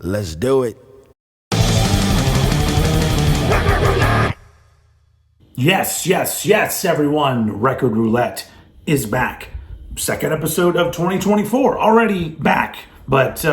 Let's do it. Yes, everyone. Record Roulette is back. Second episode of 2024, already back. But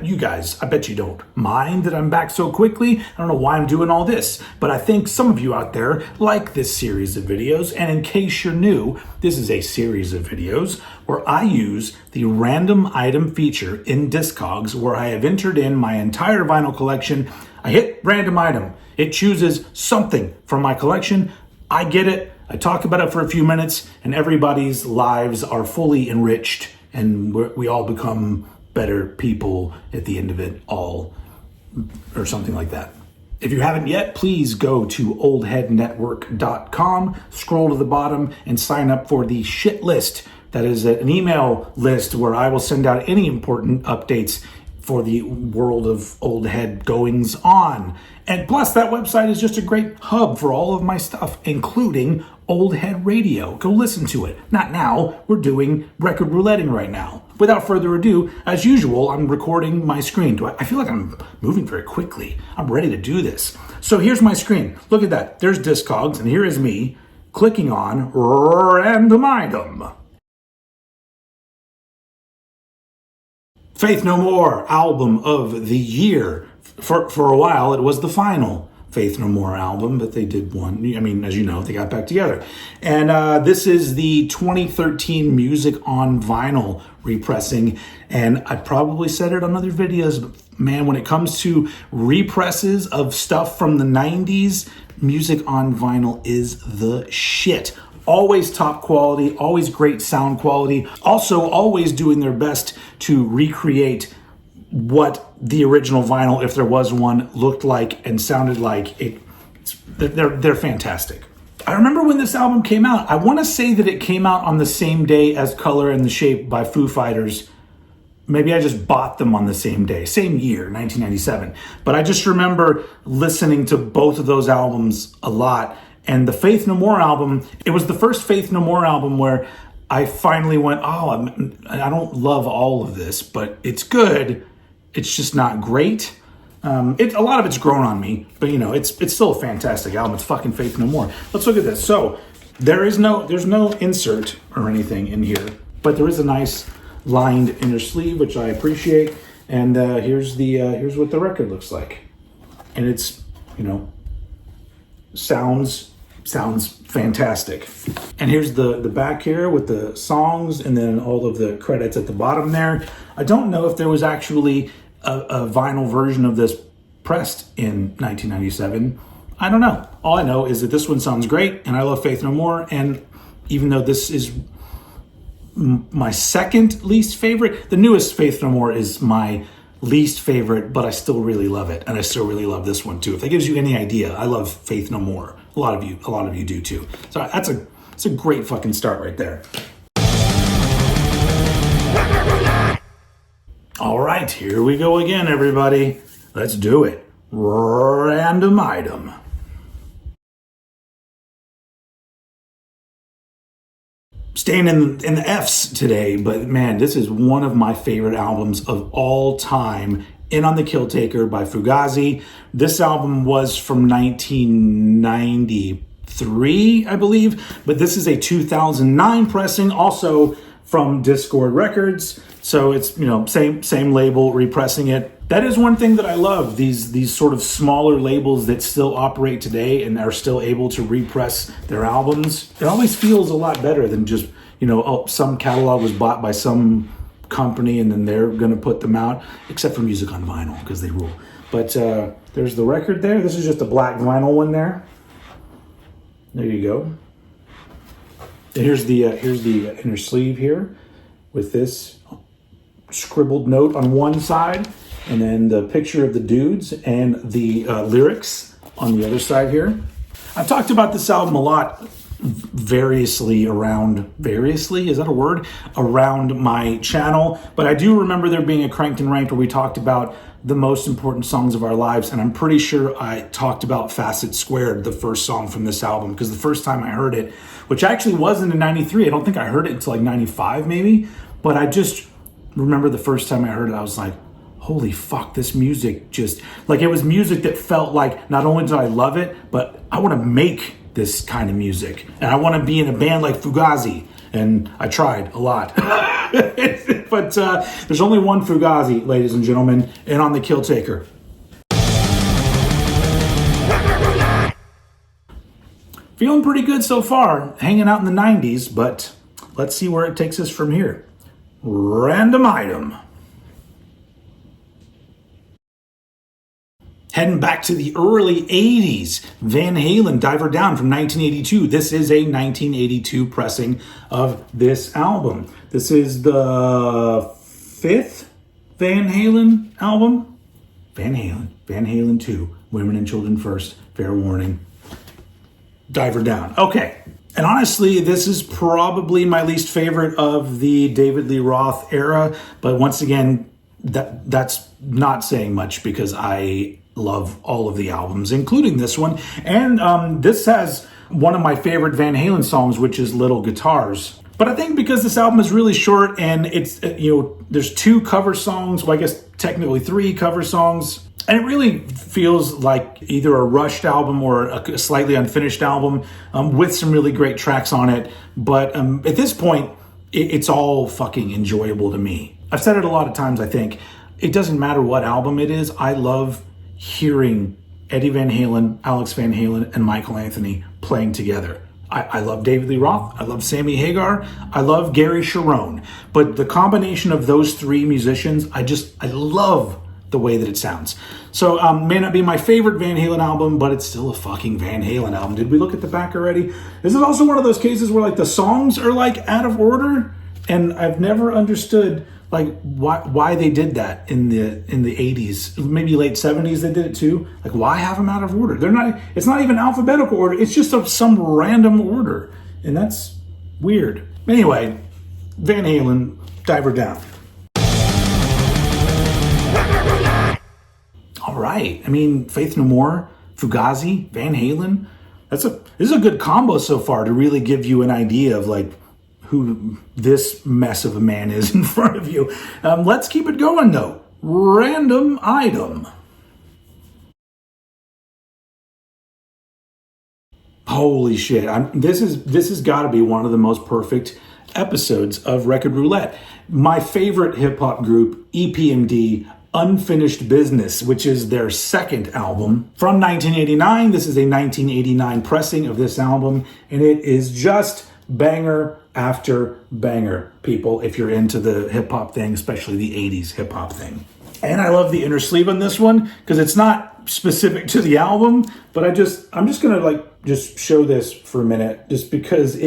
you guys, I bet you don't mind that I'm back so quickly. I don't know why I'm doing all this, but I think some of you out there like this series of videos. And in case you're new, this is a series of videos where I use the random item feature in Discogs, where I have entered in my entire vinyl collection. I hit random item. It chooses something from my collection. I get it. I talk about it for a few minutes, and everybody's lives are fully enriched, and we all become better people at the end of it all, or something like that. If you haven't yet, please go to oldheadnetwork.com, scroll to the bottom, and sign up for the shit list. That is an email list where I will send out any important updates for the world of old head goings on. And plus, that website is just a great hub for all of my stuff, including Old Head Radio. Go listen to it. Not now. We're doing record rouletting right now. Without further ado, as usual, I'm recording my screen. I feel like I'm moving very quickly. I'm ready to do this. So here's my screen. Look at that. There's Discogs, and here is me clicking on Random Item. Faith No More, album of the year. For a while, it was the final Faith No More album, but they did one. I mean, as you know, they got back together. And this is the 2013 Music on Vinyl repressing. And I probably said it on other videos, but man, when it comes to represses of stuff from the 90s, Music on Vinyl is the shit. Always top quality, always great sound quality. Also, always doing their best to recreate what the original vinyl, if there was one, looked like and sounded like. They're fantastic. I remember when this album came out. I want to say that it came out on the same day as Color and the Shape by Foo Fighters. Maybe I just bought them on the same day, same year, 1997. But I just remember listening to both of those albums a lot. And the Faith No More album, it was the first Faith No More album where I finally went, I don't love all of this, but it's good. It's just not great. A lot of it's grown on me, but you know, it's still a fantastic album. It's fucking Faith No More. Let's look at this. So there's no insert or anything in here, but there is a nice lined inner sleeve, which I appreciate. And here's what the record looks like, and it's, you know, sounds fantastic. And here's the back here with the songs and then all of the credits at the bottom there. I don't know if there was actually a vinyl version of this pressed in 1997. I don't know. All I know is that this one sounds great, and I love Faith No More. And even though this is my second least favorite, the newest Faith No More is my least favorite, but I still really love it, and I still really love this one too. If that gives you any idea, I love Faith No More. A lot of you do too. So that's a great fucking start right there. All right, here we go again, everybody. Let's do it. Random item. Staying in the F's today, but man, this is one of my favorite albums of all time. In on the Kill Taker by Fugazi. This album was from 1993, I believe, but this is a 2009 pressing, also from Discord Records. So it's, you know, same label repressing it. That is one thing that I love, these sort of smaller labels that still operate today and are still able to repress their albums. It always feels a lot better than just, you know, some catalog was bought by some company and then they're going to put them out, except for Music on Vinyl because they rule. But there's the record there. This is just a black vinyl one there. There you go. And here's the inner sleeve here with this scribbled note on one side, and then the picture of the dudes and the lyrics on the other side here. I've talked about this album a lot variously, is that a word? Around my channel. But I do remember there being a Cranked and Ranked where we talked about the most important songs of our lives, and I'm pretty sure I talked about Facet Squared, the first song from this album, because the first time I heard it, which actually wasn't in 93, I don't think I heard it until like 95 maybe, but I just remember the first time I heard it, I was like, holy fuck, this music just, like, it was music that felt like not only did I love it, but I want to make this kind of music. And I want to be in a band like Fugazi. And I tried a lot. But there's only one Fugazi, ladies and gentlemen, and on the Kill Taker. Feeling pretty good so far, hanging out in the 90s, but let's see where it takes us from here. Random item. Heading back to the early 80s, Van Halen, Diver Down from 1982. This is a 1982 pressing of this album. This is the fifth Van Halen album. Van Halen 2, Women and Children First, Fair Warning. Diver Down. Okay. And honestly, this is probably my least favorite of the David Lee Roth era. But once again, that's not saying much because I love all of the albums, including this one. And this has one of my favorite Van Halen songs, which is Little Guitars. But I think because this album is really short and it's, there's 2 cover songs, well, I guess technically 3 cover songs. And it really feels like either a rushed album or a slightly unfinished album with some really great tracks on it. But at this point, it's all fucking enjoyable to me. I've said it a lot of times, I think. It doesn't matter what album it is. I love hearing Eddie Van Halen, Alex Van Halen, and Michael Anthony playing together. I love David Lee Roth. I love Sammy Hagar. I love Gary Cherone. But the combination of those 3 musicians, I love the way that it sounds. So may not be my favorite Van Halen album, but it's still a fucking Van Halen album. Did we look at the back already? This is also one of those cases where like the songs are like out of order, and I've never understood like why they did that in the 80s, maybe late 70s they did it too. Like why have them out of order? It's not even alphabetical order. It's just some random order, and that's weird. Anyway, Van Halen, Diver Down. All right. I mean, Faith No More, Fugazi, Van Halen. This is a good combo so far to really give you an idea of like who this mess of a man is in front of you. Let's keep it going though. Random item. Holy shit. This has got to be one of the most perfect episodes of Record Roulette. My favorite hip hop group, EPMD, Unfinished Business, which is their second album from 1989. This is a 1989 pressing of this album, and it is just banger after banger, people, if you're into the hip-hop thing, especially the 80s hip-hop thing. And I love the inner sleeve on this one, because it's not specific to the album, but I'm just gonna like just show this for a minute, just because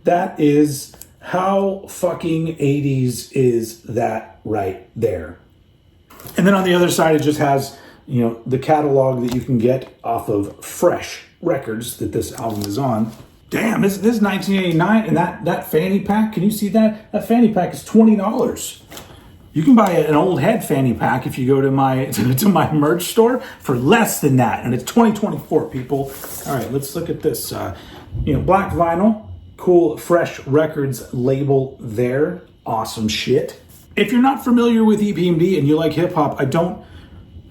that is how fucking 80s is that right there. And then on the other side, it just has, the catalog that you can get off of Fresh Records that this album is on. Damn, this is 1989, and that fanny pack, can you see that? That fanny pack is $20. You can buy an old head fanny pack if you go to my merch store for less than that, and it's 2024, people. All right, let's look at this. Black vinyl, cool Fresh Records label there. Awesome shit. If you're not familiar with EPMD and you like hip hop,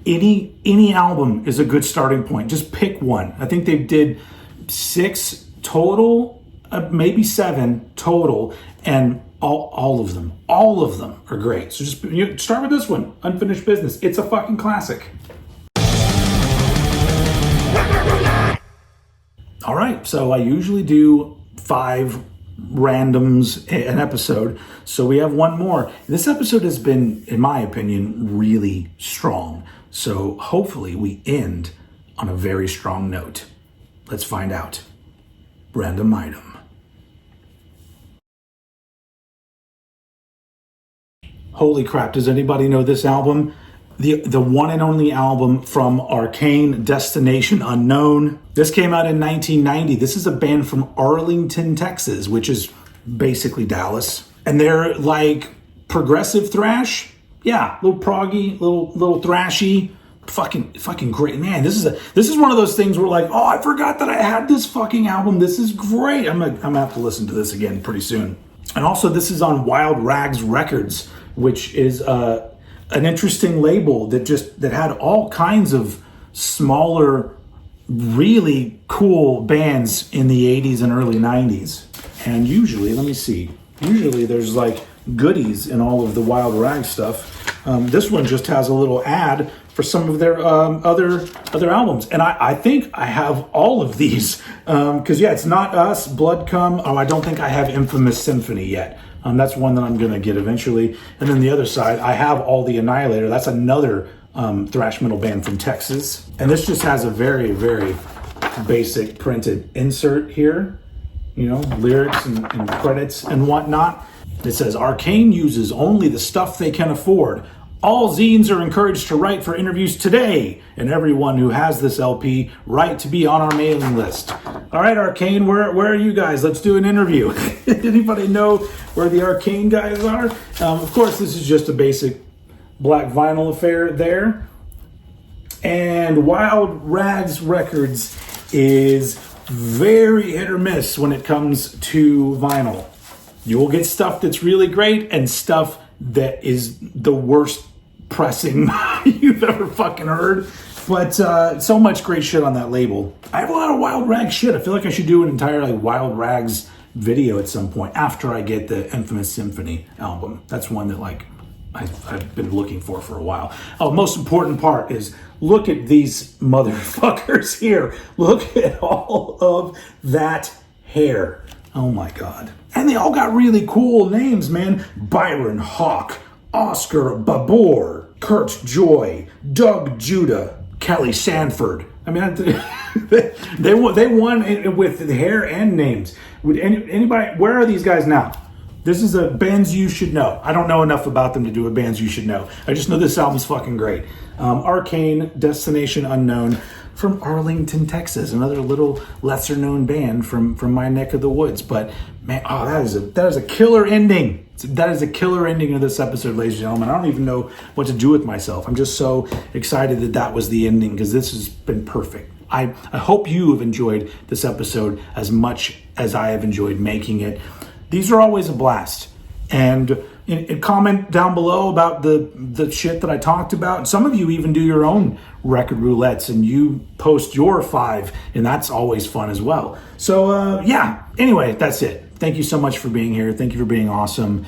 any album is a good starting point. Just pick one. I think they did 6 total, maybe 7 total, and all of them are great. So just start with this one, Unfinished Business. It's a fucking classic. All right, so I usually do 5 randoms an episode, so we have one more. This episode has been, in my opinion, really strong, so hopefully we end on a very strong note. Let's find out. Random item. Holy crap, does anybody know this album? The one and only album from Arcane, Destination Unknown. This came out in 1990. This is a band from Arlington, Texas, which is basically Dallas. And they're like progressive thrash. Yeah, little proggy, little thrashy. Fucking great. Man, this is one of those things where like, oh, I forgot that I had this fucking album. This is great. I'm gonna have to listen to this again pretty soon. And also this is on Wild Rags Records, which is an interesting label that had all kinds of smaller, really cool bands in the 80s and early 90s. And usually, let me see, usually there's like goodies in all of the Wild Rag stuff. This one just has a little ad for some of their other albums. And I think I have all of these. Because, It's Not Us, Blood Come. Oh, I don't think I have Infamous Symphony yet. That's one that I'm going to get eventually. And then the other side, I have All the Annihilator. That's another thrash metal band from Texas. And this just has a very, very basic printed insert here. Lyrics and credits and whatnot. It says, Arcane uses only the stuff they can afford. All zines are encouraged to write for interviews today, and everyone who has this LP, write to be on our mailing list. All right, Arcane, where are you guys? Let's do an interview. Anybody know where the Arcane guys are? Of course, this is just a basic black vinyl affair there. And Wild Rags Records is very hit or miss when it comes to vinyl. You will get stuff that's really great and stuff that is the worst pressing you've ever fucking heard. But so much great shit on that label. I have a lot of Wild Rags shit. I feel like I should do an entire Wild Rags video at some point after I get the Infamous Symphony album. That's one that I've been looking for a while. Oh, most important part is look at these motherfuckers here. Look at all of that hair. Oh my God. And they all got really cool names, man. Byron Hawk, Oscar Babor, Kurt Joy, Doug Judah, Kelly Sanford. I mean, they won with hair and names. Would anybody? Where are these guys now? This is a bands you should know. I don't know enough about them to do a bands you should know. I just know this album's fucking great. Arcane, Destination Unknown, from Arlington, Texas, another little lesser known band from my neck of the woods. But man, that is a killer ending. That is a killer ending of this episode, ladies and gentlemen. I don't even know what to do with myself. I'm just so excited that was the ending because this has been perfect. I hope you have enjoyed this episode as much as I have enjoyed making it. These are always a blast. And comment down below about the shit that I talked about. Some of you even do your own record roulettes and you post your 5, and that's always fun as well. So anyway, that's it. Thank you so much for being here. Thank you for being awesome.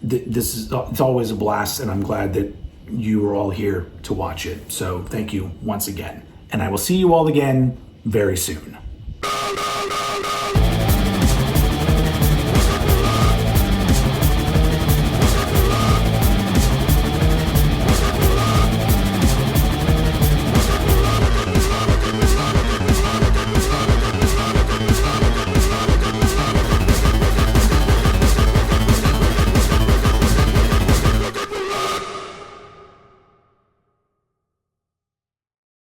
It's always a blast, and I'm glad that you are all here to watch it. So thank you once again, and I will see you all again very soon.